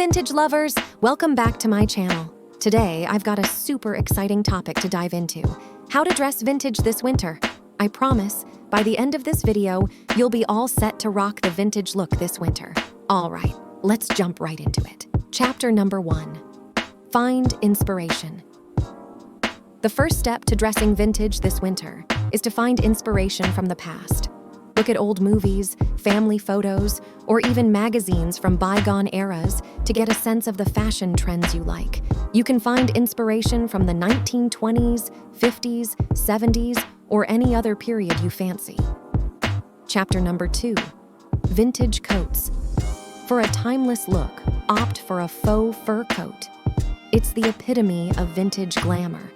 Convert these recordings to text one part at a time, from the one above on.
vintage lovers, welcome back to my channel. Today, I've got a super exciting topic to dive into: how to dress vintage this winter. I promise, by the end of this video, you'll be all set to rock the vintage look this winter. All right, let's jump right into it. Chapter number 1. Find inspiration. The first step to dressing vintage this winter is to find inspiration from the past. Look at old movies, family photos, or even magazines from bygone eras to get a sense of the fashion trends you like. You can find inspiration from the 1920s, 50s, 70s, or any other period you fancy. Chapter number 2. Vintage coats. For a timeless look, opt for a faux fur coat. It's the epitome of vintage glamour.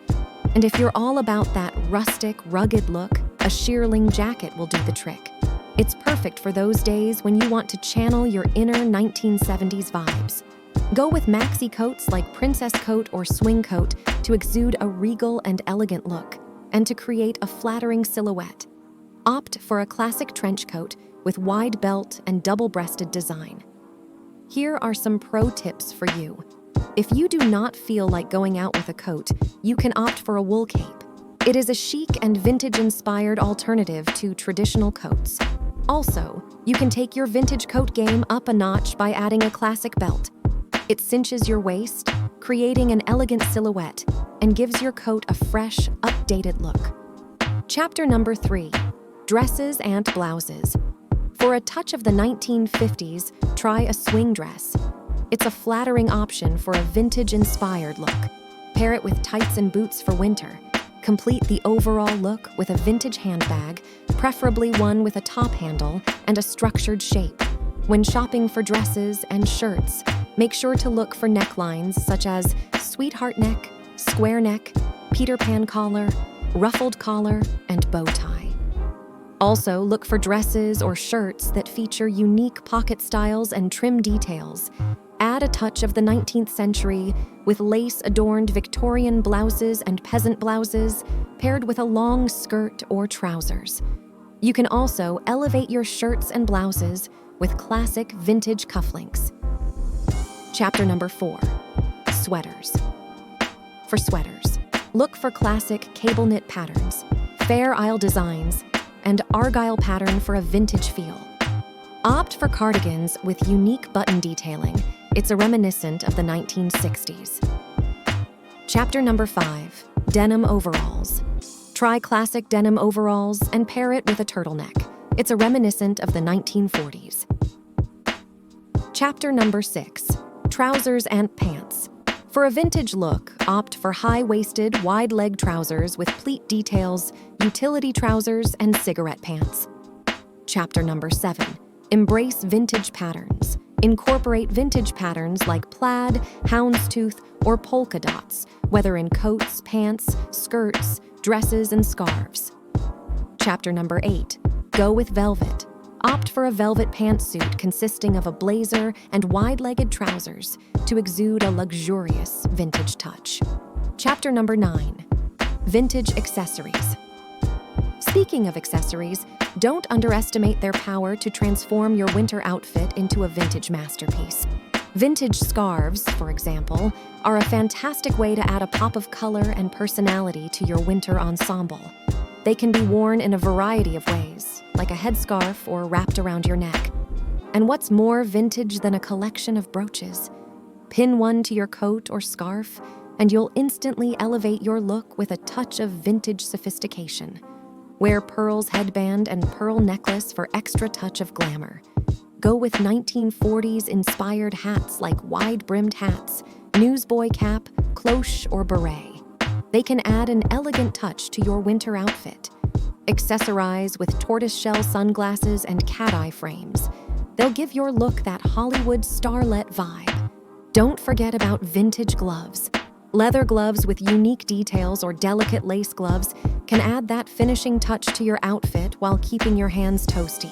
And if you're all about that rustic, rugged look, a shearling jacket will do the trick. It's perfect for those days when you want to channel your inner 1970s vibes. Go with maxi coats like princess coat or swing coat to exude a regal and elegant look, and to create a flattering silhouette. Opt for a classic trench coat with wide belt and double-breasted design. Here are some pro tips for you. If you do not feel like going out with a coat, you can opt for a wool cape. It is a chic and vintage-inspired alternative to traditional coats. Also, you can take your vintage coat game up a notch by adding a classic belt. It cinches your waist, creating an elegant silhouette, and gives your coat a fresh, updated look. Chapter number 3. Dresses and blouses. For a touch of the 1950s, try a swing dress. It's a flattering option for a vintage-inspired look. Pair it with tights and boots for winter. Complete the overall look with a vintage handbag, preferably one with a top handle and a structured shape. When shopping for dresses and shirts, make sure to look for necklines such as sweetheart neck, square neck, Peter Pan collar, ruffled collar, and bow tie. Also, look for dresses or shirts that feature unique pocket styles and trim details. Add a touch of the 19th century with lace-adorned Victorian blouses and peasant blouses paired with a long skirt or trousers. You can also elevate your shirts and blouses with classic vintage cufflinks. Chapter number 4. Sweaters. For sweaters, look for classic cable knit patterns, Fair Isle designs, and argyle pattern for a vintage feel. Opt for cardigans with unique button detailing. It's a reminiscent of the 1960s. Chapter number 5. Denim overalls. Try classic denim overalls and pair it with a turtleneck. It's a reminiscent of the 1940s. Chapter number 6. Trousers and pants. For a vintage look, opt for high-waisted, wide-leg trousers with pleat details, utility trousers, and cigarette pants. Chapter number 7. Embrace vintage patterns. Incorporate vintage patterns like plaid, houndstooth, or polka dots, whether in coats, pants, skirts, dresses, and scarves. Chapter number 8. Go with velvet. Opt for a velvet pantsuit consisting of a blazer and wide-legged trousers to exude a luxurious vintage touch. Chapter number 9. Vintage accessories. Speaking of accessories, don't underestimate their power to transform your winter outfit into a vintage masterpiece. Vintage scarves, for example, are a fantastic way to add a pop of color and personality to your winter ensemble. They can be worn in a variety of ways, like a headscarf or wrapped around your neck. And what's more vintage than a collection of brooches? Pin one to your coat or scarf, and you'll instantly elevate your look with a touch of vintage sophistication. Wear pearls headband and pearl necklace for extra touch of glamour. Go with 1940s inspired hats like wide-brimmed hats, newsboy cap, cloche, or beret. They can add an elegant touch to your winter outfit. Accessorize with tortoiseshell sunglasses and cat-eye frames. They'll give your look that Hollywood starlet vibe. Don't forget about vintage gloves. Leather gloves with unique details or delicate lace gloves can add that finishing touch to your outfit while keeping your hands toasty.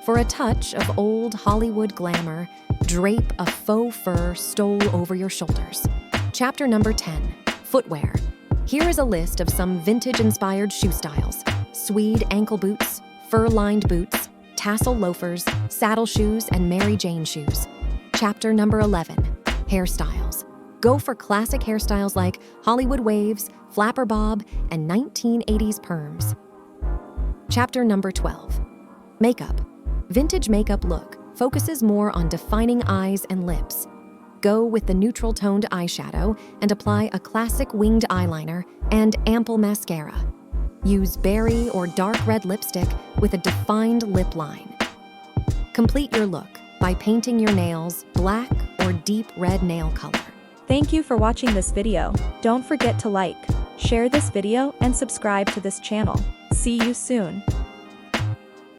For a touch of old Hollywood glamour, drape a faux fur stole over your shoulders. Chapter number 10. Footwear. Here is a list of some vintage-inspired shoe styles: suede ankle boots, fur-lined boots, tassel loafers, saddle shoes, and Mary Jane shoes. Chapter number 11. Hairstyles. Go for classic hairstyles like Hollywood waves, flapper bob, and 1980s perms. Chapter number 12. Makeup. Vintage makeup look focuses more on defining eyes and lips. Go with the neutral toned eyeshadow and apply a classic winged eyeliner and ample mascara. Use berry or dark red lipstick with a defined lip line. Complete your look by painting your nails black or deep red nail color. Thank you for watching this video. Don't forget to like, share this video and subscribe to this channel. See you soon.